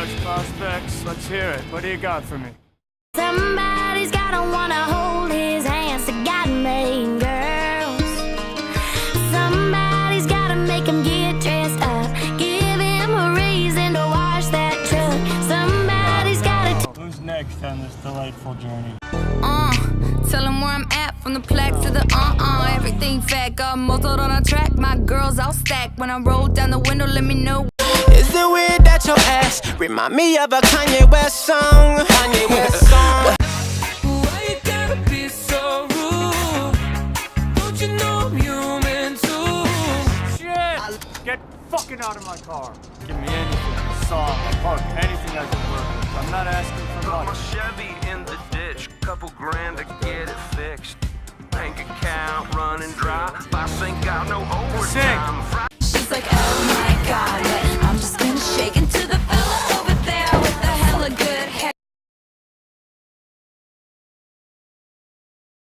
George Prospects. Let's hear it. What do you got for me? Somebody's gotta wanna hold his hands to God-made girls. Somebody's gotta make him get dressed up, give him a reason to wash that truck. Somebody's gotta Who's next on this delightful journey? Tell him where I'm at, from the plaque to the everything fat, got muzzled on a track. My girls all stacked. When I roll down the window, let me know. Is it weird that your ass remind me of a Kanye West song? Kanye West song. Why you gotta be so rude? Don't you know I'm human too? Shit! Get fucking out of my car. Give me anything, a saw, a hook, anything I can work with. I'm not asking for Put my much. Chevy in the ditch, couple grand to get it fixed. Bank account running dry, boss ain't got no overtime. She's like, oh my god,